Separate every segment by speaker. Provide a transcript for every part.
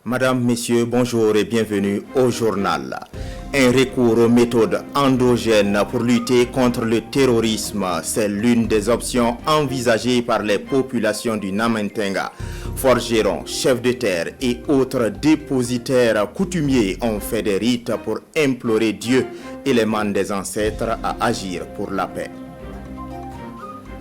Speaker 1: Madame, Messieurs, bonjour et bienvenue au journal. Un recours aux méthodes endogènes pour lutter contre le terrorisme, c'est l'une des options envisagées par les populations du Namantenga. Forgerons, chefs de terre et autres dépositaires coutumiers ont fait des rites pour implorer Dieu et les manes des ancêtres à agir pour la paix.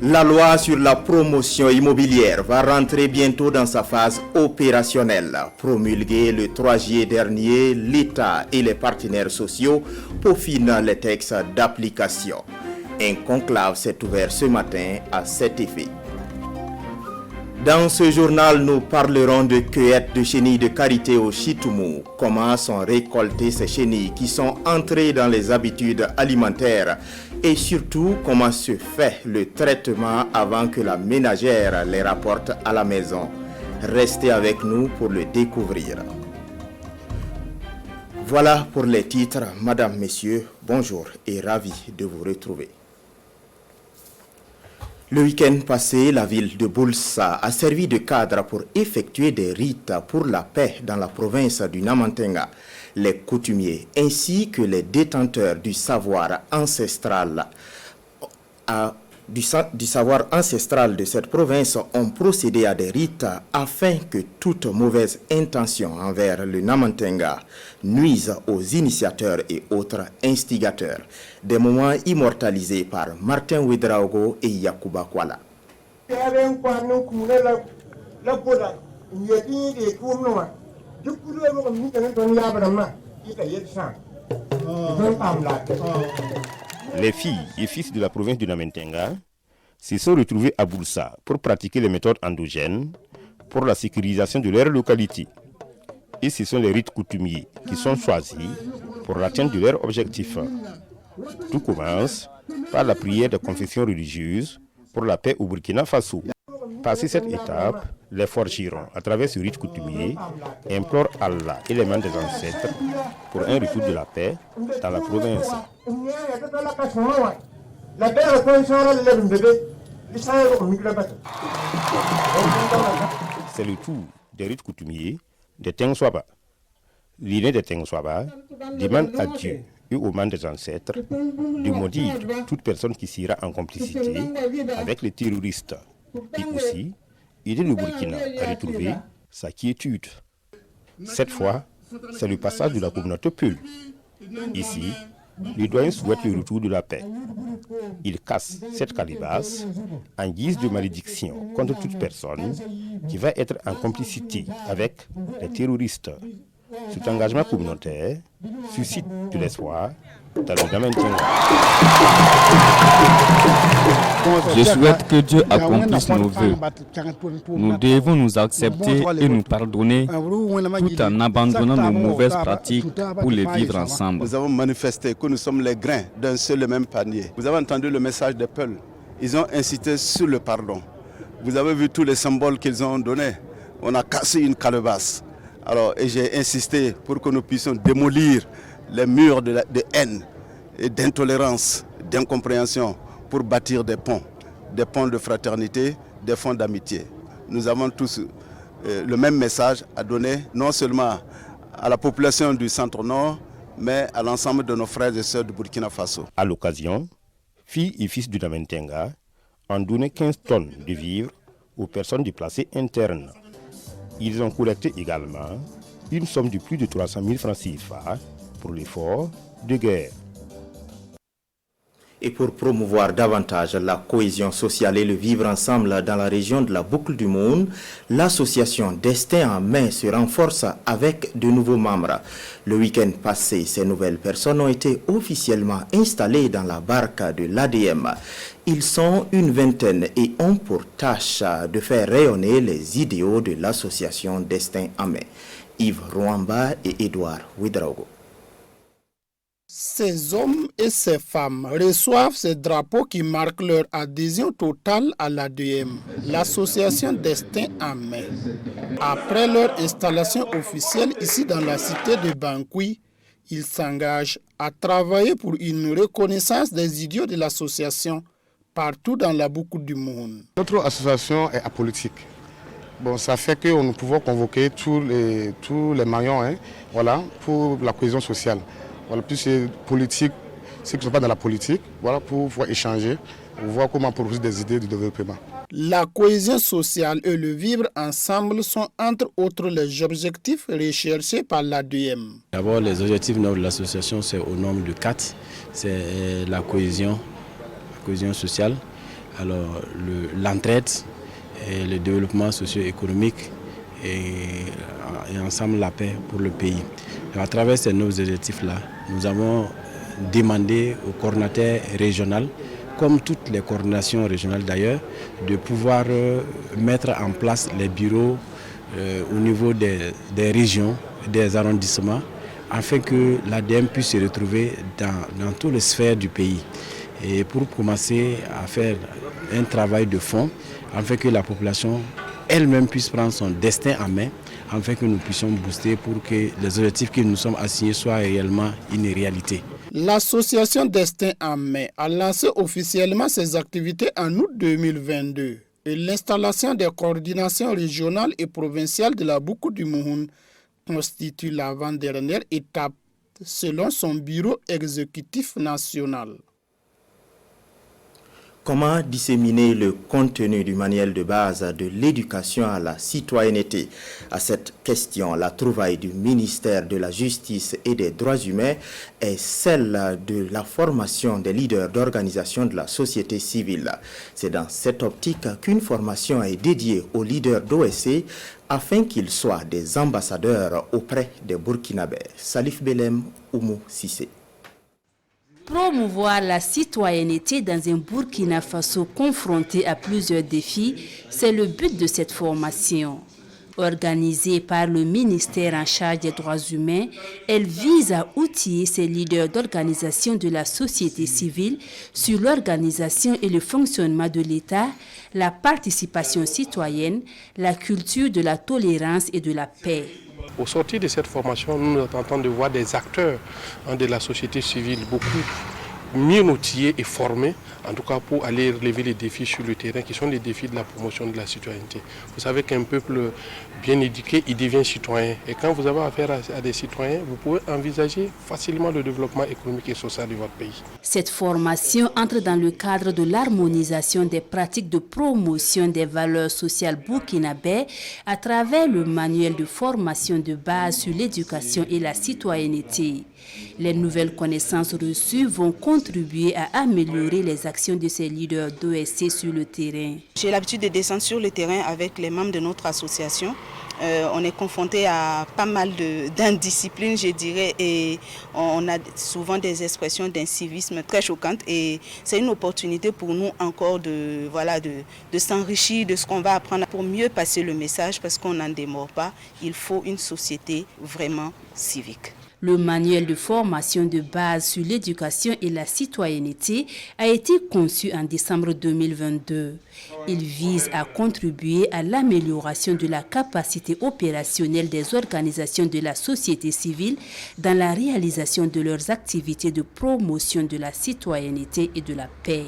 Speaker 1: La loi sur la promotion immobilière va rentrer bientôt dans sa phase opérationnelle. Promulguée le 3 juillet dernier, l'État et les partenaires sociaux peaufinent les textes d'application. Un conclave s'est ouvert ce matin à cet effet. Dans ce journal, nous parlerons de cueillette de chenilles de karité au Chitoumou. Comment sont récoltées ces chenilles qui sont entrées dans les habitudes alimentaires et surtout comment se fait le traitement avant que la ménagère les rapporte à la maison. Restez avec nous pour le découvrir. Voilà pour les titres. Madame, Messieurs, bonjour et ravi de vous retrouver. Le week-end passé, la ville de Boulssa a servi de cadre pour effectuer des rites pour la paix dans la province du Namantenga. Les coutumiers ainsi que les détenteurs du savoir ancestral de cette province ont procédé à des rites afin que toute mauvaise intention envers le Namantenga nuise aux initiateurs et autres instigateurs. Des moments immortalisés par Martin Ouedraogo et Yacouba Kwala.
Speaker 2: Les filles et fils de la province du Namantenga se sont retrouvés à Boulssa pour pratiquer les méthodes endogènes pour la sécurisation de leur localité. Et ce sont les rites coutumiers qui sont choisis pour l'atteinte de leur objectif. Tout commence par la prière de confession religieuse pour la paix au Burkina Faso. Passé cette étape, les forgerons, à travers ce rite coutumier, implorent Allah et les mains des ancêtres pour un retour de la paix dans la province. C'est le tour des rites coutumiers des Tengswaba. L'aîné des Tengswaba demande à Dieu et aux mains des ancêtres de maudire toute personne qui sera en complicité avec les terroristes et aussi aider le Burkina à retrouver sa quiétude. Cette fois, c'est le passage de la communauté Peul. Ici, les doyens souhaitent le retour de la paix. Ils cassent cette calebasse en guise de malédiction contre toute personne qui va être en complicité avec les terroristes. Cet engagement communautaire suscite de l'espoir dans le Namantenga.
Speaker 3: Je souhaite que Dieu accomplisse nos vœux. Nous devons nous accepter et nous pardonner tout en abandonnant nos mauvaises pratiques pour les vivre ensemble.
Speaker 4: Nous avons manifesté que nous sommes les grains d'un seul et même panier. Vous avez entendu le message des Peuls. Ils ont incité sur le pardon. Vous avez vu tous les symboles qu'ils ont donnés. On a cassé une calebasse. Alors, et j'ai insisté pour que nous puissions démolir les murs de haine et d'intolérance, d'incompréhension pour bâtir des ponts de fraternité, des ponts d'amitié. Nous avons tous le même message à donner, non seulement à la population du centre-nord, mais à l'ensemble de nos frères et sœurs du Burkina Faso.
Speaker 2: À l'occasion, filles et fils du Namantenga ont donné 15 tonnes de vivres aux personnes déplacées internes. Ils ont collecté également une somme de plus de 300 000 francs CFA pour l'effort de guerre.
Speaker 1: Et pour promouvoir davantage la cohésion sociale et le vivre ensemble dans la région de la Boucle du Monde, l'association Destin en Main se renforce avec de nouveaux membres. Le week-end passé, ces nouvelles personnes ont été officiellement installées dans la barque de l'ADM. Ils sont une vingtaine et ont pour tâche de faire rayonner les idéaux de l'association Destin en Main. Yves Rouamba et Edouard Ouedraogo.
Speaker 5: Ces hommes et ces femmes reçoivent ces drapeaux qui marquent leur adhésion totale à l'ADM, l'association Destin en Main. Après leur installation officielle ici dans la cité de Bankoui, ils s'engagent à travailler pour une reconnaissance des idiots de l'association partout dans la Boucle du Monde.
Speaker 6: Notre association est apolitique. Bon, ça fait que nous pouvons convoquer tous les maillons voilà, pour la cohésion sociale. Voilà, plus c'est politique, ceux qui ne sont pas dans la politique, voilà, pour pouvoir échanger, pour voir comment proposer des idées de développement.
Speaker 5: La cohésion sociale et le vivre ensemble sont entre autres les objectifs recherchés par l'ADM.
Speaker 7: D'abord, les objectifs de l'association, c'est au nombre de 4. C'est la cohésion sociale, alors l'entraide, et le développement socio-économique et ensemble la paix pour le pays. Et à travers ces nouveaux objectifs-là, nous avons demandé au coordinateur régional, comme toutes les coordinations régionales d'ailleurs, de pouvoir mettre en place les bureaux au niveau des régions, des arrondissements, afin que l'ADM puisse se retrouver dans toutes les sphères du pays. Et pour commencer à faire un travail de fond, afin que la population elle-même puisse prendre son destin en main, afin que nous puissions booster pour que les objectifs que nous sommes assignés soient réellement une réalité.
Speaker 5: L'association Destin en main a lancé officiellement ses activités en août 2022 et l'installation des coordinations régionales et provinciales de la Boukou du Mouhoun constitue l'avant-dernière étape selon son bureau exécutif national.
Speaker 1: Comment disséminer le contenu du manuel de base de l'éducation à la citoyenneté? À cette question, la trouvaille du ministère de la Justice et des Droits humains est celle de la formation des leaders d'organisations de la société civile. C'est dans cette optique qu'une formation est dédiée aux leaders d'OSC afin qu'ils soient des ambassadeurs auprès des Burkinabés. Salif Belem, Oumou Sissé.
Speaker 8: Promouvoir la citoyenneté dans un Burkina Faso confronté à plusieurs défis, c'est le but de cette formation. Organisée par le ministère en charge des droits humains, elle vise à outiller ces leaders d'organisation de la société civile sur l'organisation et le fonctionnement de l'État, la participation citoyenne, la culture de la tolérance et de la paix.
Speaker 9: Au sortir de cette formation, nous tentons de voir des acteurs de la société civile beaucoup mieux outillés et formés, en tout cas pour aller relever les défis sur le terrain, qui sont les défis de la promotion de la citoyenneté. Vous savez qu'un peuple bien éduqué, il devient citoyen. Et quand vous avez affaire à des citoyens, vous pouvez envisager facilement le développement économique et social de votre pays.
Speaker 8: Cette formation entre dans le cadre de l'harmonisation des pratiques de promotion des valeurs sociales burkinabées à travers le manuel de formation de base sur l'éducation et la citoyenneté. Les nouvelles connaissances reçues vont contribuer à améliorer les actions de ces leaders d'OSC sur le terrain.
Speaker 10: J'ai l'habitude de descendre sur le terrain avec les membres de notre association. On est confronté à pas mal d'indiscipline, je dirais, et on a souvent des expressions d'incivisme très choquantes. Et c'est une opportunité pour nous encore de s'enrichir de ce qu'on va apprendre pour mieux passer le message, parce qu'on n'en démord pas. Il faut une société vraiment civique.
Speaker 8: Le manuel de formation de base sur l'éducation et la citoyenneté a été conçu en décembre 2022. Il vise à contribuer à l'amélioration de la capacité opérationnelle des organisations de la société civile dans la réalisation de leurs activités de promotion de la citoyenneté et de la paix.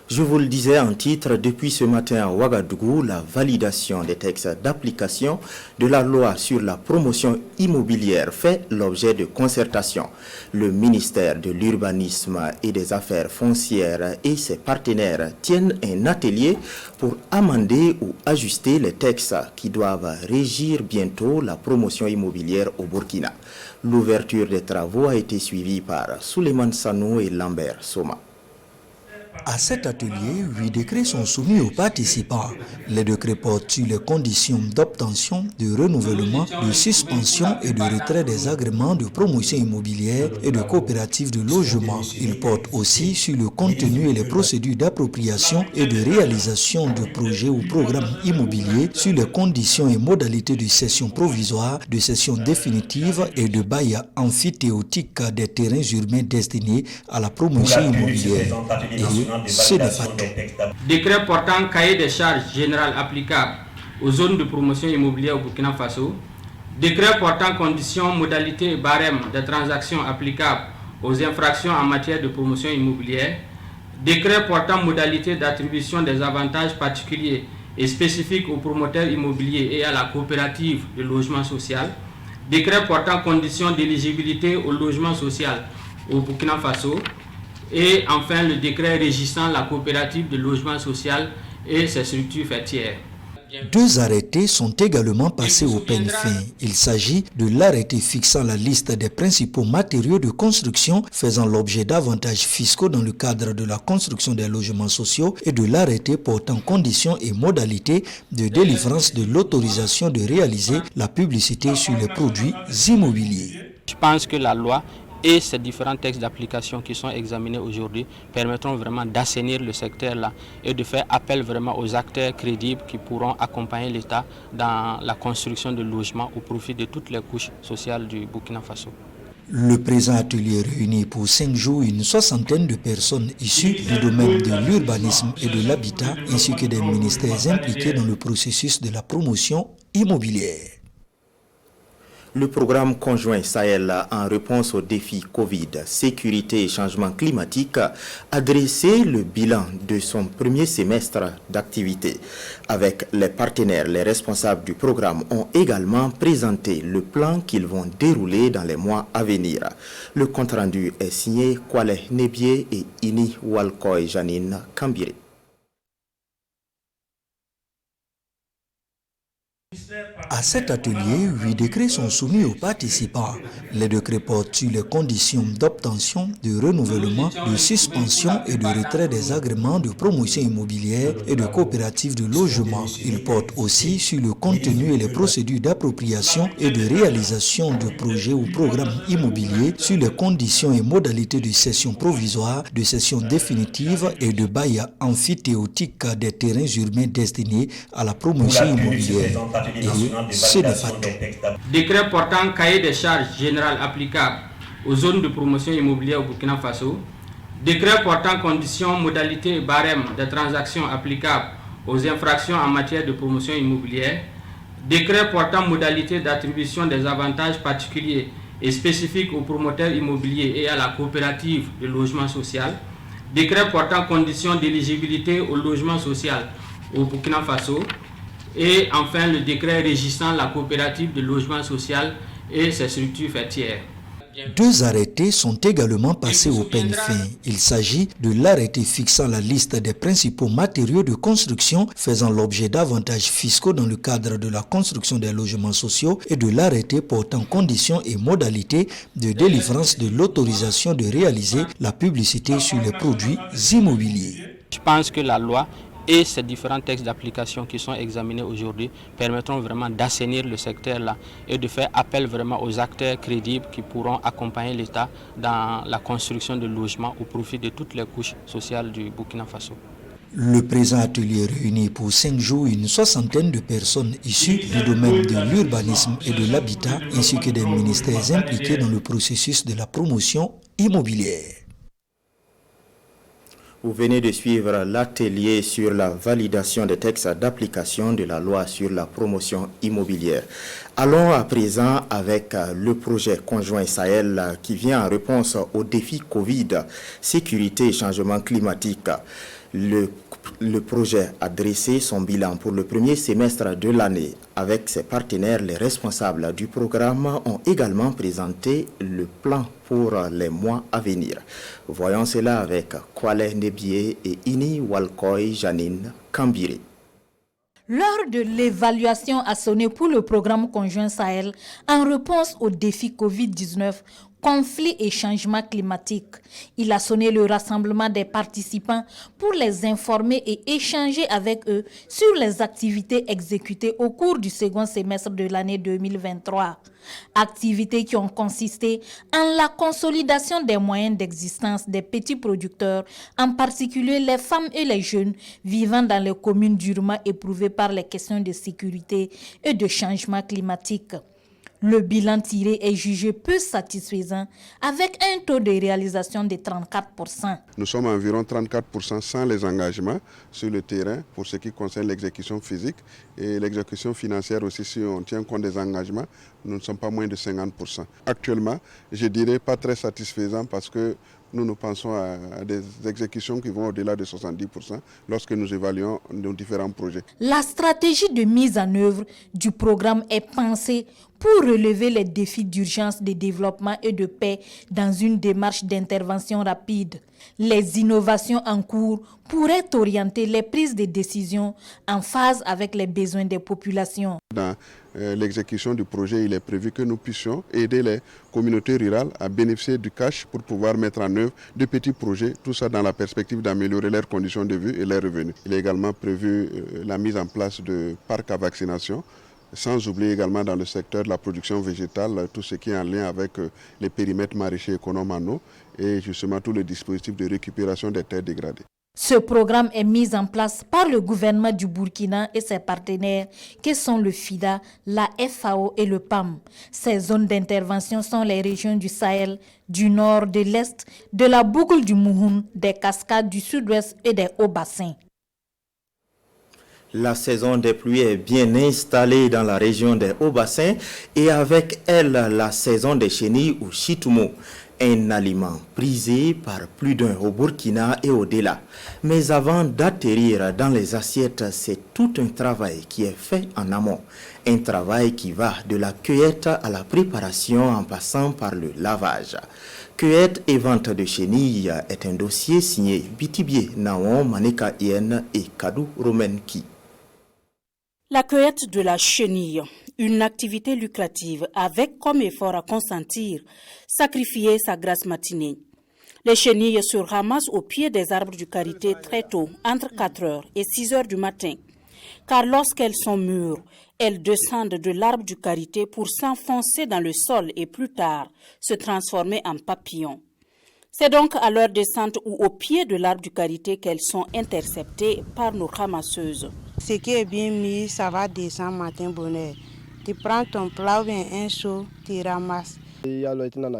Speaker 1: Je vous le disais en titre, depuis ce matin à Ouagadougou, la validation des textes d'application de la loi sur la promotion immobilière fait l'objet de concertation. Le ministère de l'Urbanisme et des Affaires foncières et ses partenaires tiennent un atelier pour amender ou ajuster les textes qui doivent régir bientôt la promotion immobilière au Burkina. L'ouverture des travaux a été suivie par Souleymane Sanou et Lambert Soma.
Speaker 11: À cet atelier, 8 décrets sont soumis aux participants. Les décrets portent sur les conditions d'obtention, de renouvellement, de suspension et de retrait des agréments de promotion immobilière et de coopératives de logement. Ils portent aussi sur le contenu et les procédures d'appropriation et de réalisation de projets ou programmes immobiliers, sur les conditions et modalités de cession provisoire, de cession définitive et de bail amphithéotique des terrains urbains destinés à la promotion immobilière. Ce n'est pas tout.
Speaker 12: Décret portant cahier des charges générales applicables aux zones de promotion immobilière au Burkina Faso. Décret portant conditions, modalités et barèmes des transactions applicables aux infractions en matière de promotion immobilière. Décret portant modalités d'attribution des avantages particuliers et spécifique aux promoteurs immobiliers et à la coopérative de logement social, décret portant conditions d'éligibilité au logement social au Burkina Faso, et enfin le décret régissant la coopérative de logement social et ses structures faîtières.
Speaker 11: 2 arrêtés sont également passés au peigne fin. Il s'agit de l'arrêté fixant la liste des principaux matériaux de construction faisant l'objet d'avantages fiscaux dans le cadre de la construction des logements sociaux et de l'arrêté portant conditions et modalités de délivrance de l'autorisation de réaliser la publicité sur les produits immobiliers.
Speaker 12: Je pense que la loi et ces différents textes d'application qui sont examinés aujourd'hui permettront vraiment d'assainir le secteur-là et de faire appel vraiment aux acteurs crédibles qui pourront accompagner l'État dans la construction de logements au profit de toutes les couches sociales du Burkina Faso.
Speaker 11: Le présent atelier réunit pour 5 jours une soixantaine de personnes issues du domaine de l'urbanisme et de l'habitat ainsi que des ministères impliqués dans le processus de la promotion immobilière.
Speaker 1: Le programme conjoint Sahel en réponse aux défis Covid, sécurité et changement climatique a dressé le bilan de son premier semestre d'activité. Avec les partenaires, les responsables du programme ont également présenté le plan qu'ils vont dérouler dans les mois à venir. Le compte-rendu est signé Kwale Nebié et Ini Walkoy Janine Kambire.
Speaker 11: À cet atelier, 8 décrets sont soumis aux participants. Les décrets portent sur les conditions d'obtention, de renouvellement, de suspension et de retrait des agréments de promotion immobilière et de coopératives de logement. Ils portent aussi sur le contenu et les procédures d'appropriation et de réalisation de projets ou programmes immobiliers, sur les conditions et modalités de cession provisoire, de cession définitive et de bail amphithéotique des terrains urbains destinés à la promotion immobilière. Et ce n'est pas tout.
Speaker 12: Décret portant cahier des charges générales applicables aux zones de promotion immobilière au Burkina Faso. Décret portant conditions, modalités et barèmes des transactions applicables aux infractions en matière de promotion immobilière. Décret portant modalités d'attribution des avantages particuliers et spécifiques aux promoteurs immobiliers et à la coopérative de logement social. Décret portant conditions d'éligibilité au logement social au Burkina Faso. Et enfin le décret régissant la coopérative de logement social et ses structures faîtières.
Speaker 11: 2 arrêtés sont également passés au peigne fin. Il s'agit de l'arrêté fixant la liste des principaux matériaux de construction faisant l'objet d'avantages fiscaux dans le cadre de la construction des logements sociaux et de l'arrêté portant conditions et modalités de délivrance de l'autorisation de réaliser la publicité sur les produits immobiliers.
Speaker 12: Je pense que la loi et ces différents textes d'application qui sont examinés aujourd'hui permettront vraiment d'assainir le secteur-là et de faire appel vraiment aux acteurs crédibles qui pourront accompagner l'État dans la construction de logements au profit de toutes les couches sociales du Burkina Faso.
Speaker 11: Le présent atelier réunit pour 5 jours une soixantaine de personnes issues du domaine de l'urbanisme et de l'habitat ainsi que des ministères impliqués dans le processus de la promotion immobilière.
Speaker 1: Vous venez de suivre l'atelier sur la validation des textes d'application de la loi sur la promotion immobilière. Allons à présent avec le projet conjoint Sahel qui vient en réponse aux défis Covid, sécurité et changement climatique. Le projet a dressé son bilan pour le premier semestre de l'année. Avec ses partenaires, les responsables du programme ont également présenté le plan pour les mois à venir. Voyons cela avec Kwale Nebié et Ini Walkoy Janine Kambire.
Speaker 13: L'heure de l'évaluation a sonné pour le programme conjoint Sahel en réponse aux défis Covid-19, conflits et changements climatiques. Il a sonné le rassemblement des participants pour les informer et échanger avec eux sur les activités exécutées au cours du second semestre de l'année 2023. Activités qui ont consisté en la consolidation des moyens d'existence des petits producteurs, en particulier les femmes et les jeunes vivant dans les communes durement éprouvées par les questions de sécurité et de changement climatique. Le bilan tiré est jugé peu satisfaisant avec un taux de réalisation de 34%.
Speaker 4: Nous sommes à environ 34% sans les engagements sur le terrain pour ce qui concerne l'exécution physique et l'exécution financière aussi. Si on tient compte des engagements, nous ne sommes pas moins de 50%. Actuellement, je dirais pas très satisfaisant parce que
Speaker 6: nous pensons à des exécutions qui vont au-delà de 70% lorsque nous évaluons nos différents projets.
Speaker 13: La stratégie de mise en œuvre du programme est pensée pour relever les défis d'urgence de développement et de paix dans une démarche d'intervention rapide. Les innovations en cours pourraient orienter les prises de décision en phase avec les besoins des populations.
Speaker 6: Dans l'exécution du projet, il est prévu que nous puissions aider les communautés rurales à bénéficier du cash pour pouvoir mettre en œuvre de petits projets, tout ça dans la perspective d'améliorer leurs conditions de vie et leurs revenus. Il est également prévu la mise en place de parcs à vaccination, sans oublier également dans le secteur de la production végétale, tout ce qui est en lien avec les périmètres maraîchers économes en eau et justement tout le dispositif de récupération des terres dégradées.
Speaker 13: Ce programme est mis en place par le gouvernement du Burkina et ses partenaires qui sont le FIDA, la FAO et le PAM. Ces zones d'intervention sont les régions du Sahel, du nord, de l'est, de la boucle du Mouhoun, des cascades du sud-ouest et des hauts bassins.
Speaker 1: La saison des pluies est bien installée dans la région des Hauts-Bassins et avec elle la saison des chenilles ou chitoumou, un aliment prisé par plus d'un au Burkina et au-delà. Mais avant d'atterrir dans les assiettes, c'est tout un travail qui est fait en amont. Un travail qui va de la cueillette à la préparation en passant par le lavage. Cueillette et vente de chenilles est un dossier signé Bitibié Naon Maneka Ien et Kadou Romenki.
Speaker 14: La cueillette de la chenille, une activité lucrative avec comme effort à consentir, sacrifier sa grasse matinée. Les chenilles se ramassent au pied des arbres du karité très tôt, entre 4h et 6h du matin. Car lorsqu'elles sont mûres, elles descendent de l'arbre du karité pour s'enfoncer dans le sol et plus tard se transformer en papillons. C'est donc à leur descente ou au pied de l'arbre du karité qu'elles sont interceptées par nos ramasseuses.
Speaker 15: Ce qui est bien mis, ça va descendre matin bonheur. Tu prends ton plat ou bien un seau, tu ramasses.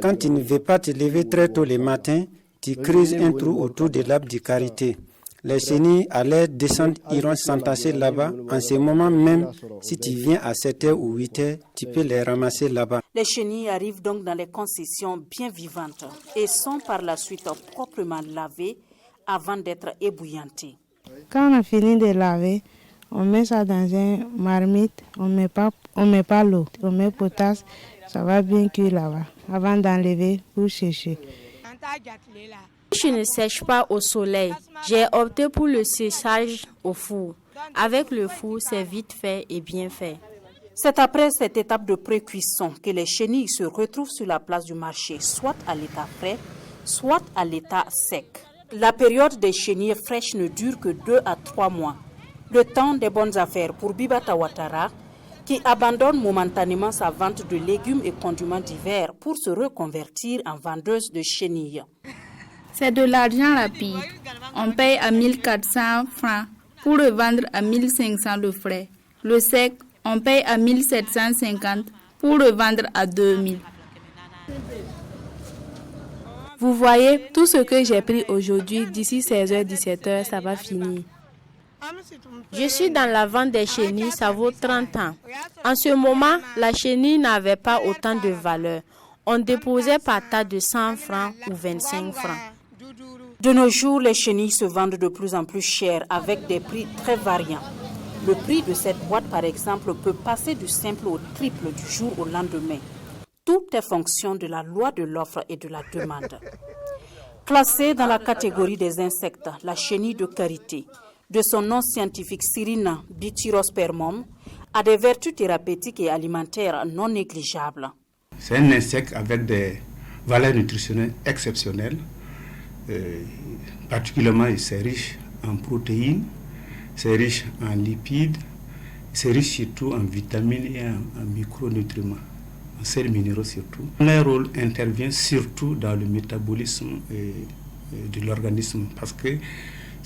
Speaker 16: Quand tu ne veux pas te lever très tôt le matin, tu creuses un trou autour de l'arbre du karité. Les chenilles à leur descente iront s'entasser là-bas. En ce moment même, si tu viens à 7h ou 8h, tu peux les ramasser là-bas.
Speaker 14: Les chenilles arrivent donc dans les concessions bien vivantes et sont par la suite proprement lavées avant d'être ébouillantées.
Speaker 15: Quand on a fini de laver, on met ça dans une marmite, on met pas l'eau, on met potasse, ça va bien cuire là-bas, avant d'enlever pour sécher.
Speaker 17: Je ne sèche pas au soleil, j'ai opté pour le séchage au four. Avec le four, c'est vite fait et bien fait.
Speaker 14: C'est après cette étape de pré-cuisson que les chenilles se retrouvent sur la place du marché, soit à l'état frais, soit à l'état sec. La période des chenilles fraîches ne dure que 2 à 3 mois. Le temps des bonnes affaires pour Bibata Ouattara, qui abandonne momentanément sa vente de légumes et condiments d'hiver pour se reconvertir en vendeuse de chenilles.
Speaker 18: C'est de l'argent rapide. On paye à 1400 francs pour le vendre à 1500 le frais. Le sec, on paye à 1750 pour le vendre à 2000.
Speaker 17: Vous voyez, tout ce que j'ai pris aujourd'hui, d'ici 16h-17h, ça va finir. Je suis dans la vente des chenilles, ça vaut 30 ans. En ce moment, la chenille n'avait pas autant de valeur. On déposait par tas de 100 francs ou 25 francs.
Speaker 14: De nos jours, les chenilles se vendent de plus en plus cher avec des prix très variants. Le prix de cette boîte, par exemple, peut passer du simple au triple du jour au lendemain. Tout est fonction de la loi de l'offre et de la demande. Classée dans la catégorie des insectes, la chenille de karité, de son nom scientifique Sirina bityrospermum, a des vertus thérapeutiques et alimentaires non négligeables.
Speaker 19: C'est un insecte avec des valeurs nutritionnelles exceptionnelles. Particulièrement, c'est riche en protéines, c'est riche en lipides, c'est riche surtout en vitamines et en micronutriments, en sels minéraux surtout. Leur rôle intervient surtout dans le métabolisme de l'organisme parce que,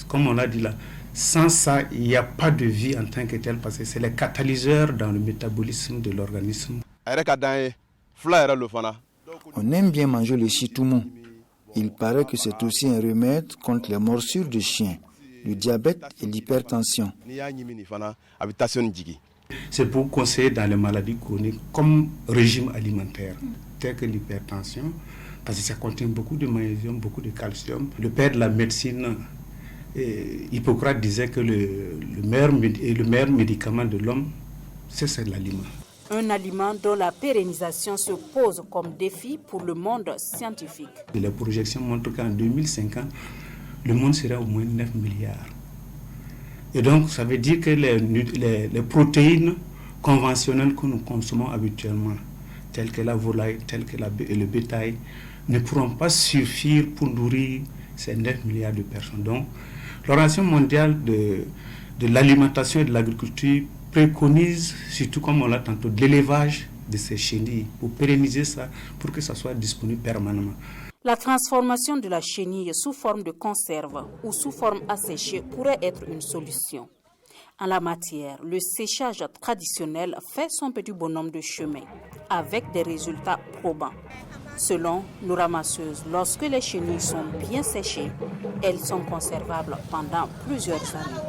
Speaker 19: comme on l'a dit là, sans ça, il n'y a pas de vie en tant que telle parce que c'est les catalyseurs dans le métabolisme de l'organisme.
Speaker 20: On aime bien manger le chitoumou. Il paraît que c'est aussi un remède contre les morsures de chiens, le diabète et l'hypertension.
Speaker 19: C'est pour conseiller dans les maladies chroniques comme régime alimentaire, tel que l'hypertension, parce que ça contient beaucoup de magnésium, beaucoup de calcium. Le père de la médecine, Hippocrate, disait que le meilleur médicament de l'homme, c'est l'aliment.
Speaker 14: Un aliment dont la pérennisation se pose comme défi pour le monde scientifique.
Speaker 19: Les projections montrent qu'en 2050, le monde sera au moins 9 milliards. Et donc, ça veut dire que les protéines conventionnelles que nous consommons habituellement, telles que la volaille, telles que le bétail, ne pourront pas suffire pour nourrir ces 9 milliards de personnes. Donc, l'Organisation mondiale de l'alimentation et de l'agriculture préconise, surtout comme on l'a tantôt, de l'élevage de ces chenilles pour pérenniser ça, pour que ça soit disponible permanemment.
Speaker 14: La transformation de la chenille sous forme de conserve ou sous forme asséchée pourrait être une solution. En la matière, le séchage traditionnel fait son petit bonhomme de chemin, avec des résultats probants. Selon nos ramasseuses, lorsque les chenilles sont bien séchées, elles sont conservables pendant plusieurs années.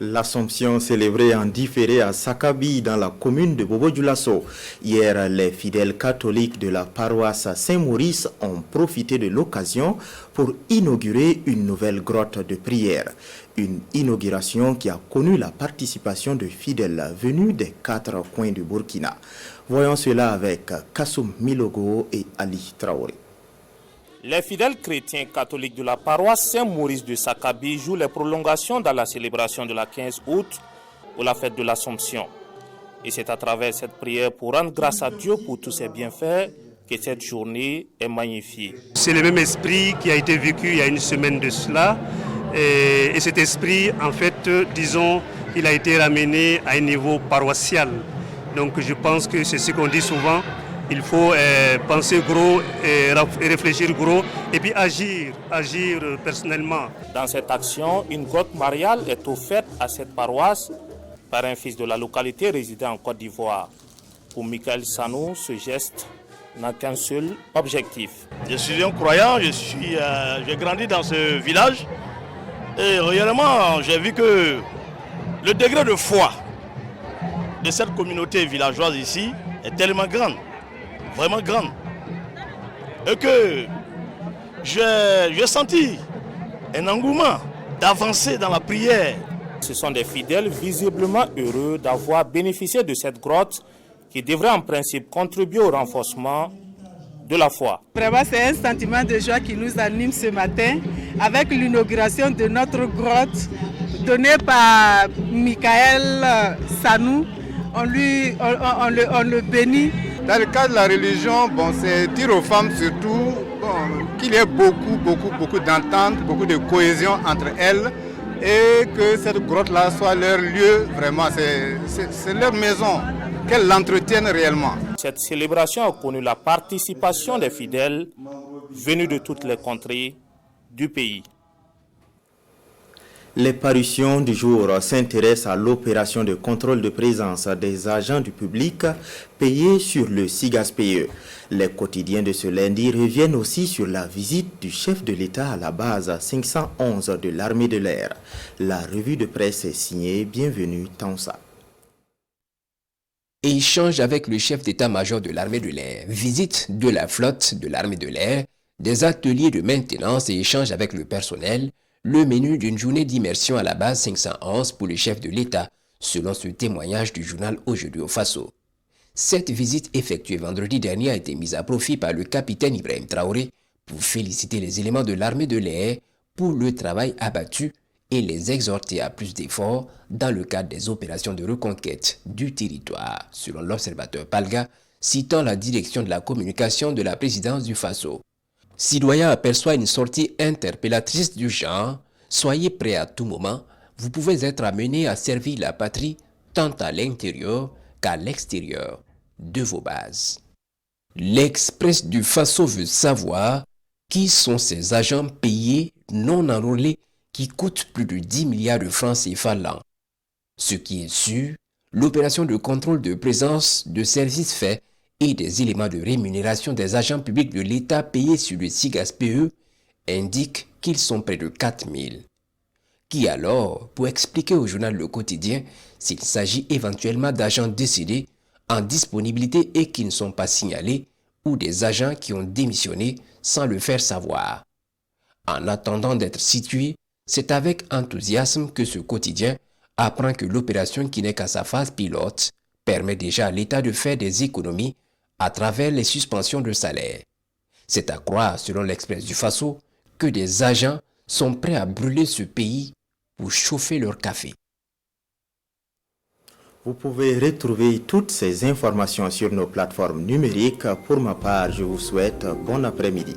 Speaker 1: L'Assomption célébrée en différé à Sakabi dans la commune de Bobo-Dioulasso. Hier, les fidèles catholiques de la paroisse Saint-Maurice ont profité de l'occasion pour inaugurer une nouvelle grotte de prière. Une inauguration qui a connu la participation de fidèles venus des 4 coins du Burkina. Voyons cela avec Kassoum Milogo et Ali Traoré.
Speaker 21: Les fidèles chrétiens catholiques de la paroisse Saint-Maurice de Sakabi jouent les prolongations dans la célébration de la 15 août pour la fête de l'Assomption. Et c'est à travers cette prière pour rendre grâce à Dieu pour tous ses bienfaits que cette journée est magnifiée.
Speaker 22: C'est le même esprit qui a été vécu il y a une semaine de cela. Et cet esprit, en fait, disons, il a été ramené à un niveau paroissial. Donc je pense que c'est ce qu'on dit souvent. Il faut penser gros et réfléchir gros et puis agir personnellement.
Speaker 21: Dans cette action, une grotte mariale est offerte à cette paroisse par un fils de la localité résidant en Côte d'Ivoire. Pour Michael Sanou, ce geste n'a qu'un seul objectif.
Speaker 23: Je suis un croyant, j'ai grandi dans ce village et réellement j'ai vu que le degré de foi de cette communauté villageoise ici est tellement grande. Vraiment grande. Et que j'ai senti un engouement d'avancer dans la prière.
Speaker 21: Ce sont des fidèles visiblement heureux d'avoir bénéficié de cette grotte qui devrait en principe contribuer au renforcement de la foi.
Speaker 24: Vraiment, c'est un sentiment de joie qui nous anime ce matin avec l'inauguration de notre grotte donnée par Michael Sanou. On le bénit.
Speaker 25: Dans le cas de la religion, c'est dire aux femmes surtout qu'il y ait beaucoup d'entente, beaucoup de cohésion entre elles et que cette grotte-là soit leur lieu, vraiment, c'est leur maison, qu'elles l'entretiennent réellement.
Speaker 21: Cette célébration a connu la participation des fidèles venus de toutes les contrées du pays.
Speaker 1: Les parutions du jour s'intéressent à l'opération de contrôle de présence des agents du public payés sur le SIGAS-PE. Les quotidiens de ce lundi reviennent aussi sur la visite du chef de l'État à la base 511 de l'armée de l'air. La revue de presse est signée Bienvenue Tansa.
Speaker 26: Échange avec le chef d'état-major de l'armée de l'air, visite de la flotte de l'armée de l'air, des ateliers de maintenance et échange avec le personnel, le menu d'une journée d'immersion à la base 511 pour le chef de l'État, selon ce témoignage du journal Aujourd'hui au Faso. Cette visite effectuée vendredi dernier a été mise à profit par le capitaine Ibrahim Traoré pour féliciter les éléments de l'armée de l'air pour le travail abattu et les exhorter à plus d'efforts dans le cadre des opérations de reconquête du territoire, selon l'observateur Palga, citant la direction de la communication de la présidence du Faso. Citoyen aperçoit une sortie interpellatrice du genre, soyez prêts à tout moment, vous pouvez être amené à servir la patrie tant à l'intérieur qu'à l'extérieur de vos bases. L'Express du Faso veut savoir qui sont ces agents payés non enrôlés qui coûtent plus de 10 milliards de francs CFA l'an. Ce qui est sûr, l'opération de contrôle de présence de services faits et des éléments de rémunération des agents publics de l'État payés sur le SIGAS-PE indiquent qu'ils sont près de 4000. Qui alors, pour expliquer au journal Le Quotidien s'il s'agit éventuellement d'agents décédés en disponibilité et qui ne sont pas signalés ou des agents qui ont démissionné sans le faire savoir. En attendant d'être situé, c'est avec enthousiasme que ce quotidien apprend que l'opération qui n'est qu'à sa phase pilote permet déjà à l'État de faire des économies à travers les suspensions de salaire. C'est à croire, selon l'Express du Faso, que des agents sont prêts à brûler ce pays pour chauffer leur café.
Speaker 1: Vous pouvez retrouver toutes ces informations sur nos plateformes numériques. Pour ma part, je vous souhaite bon après-midi.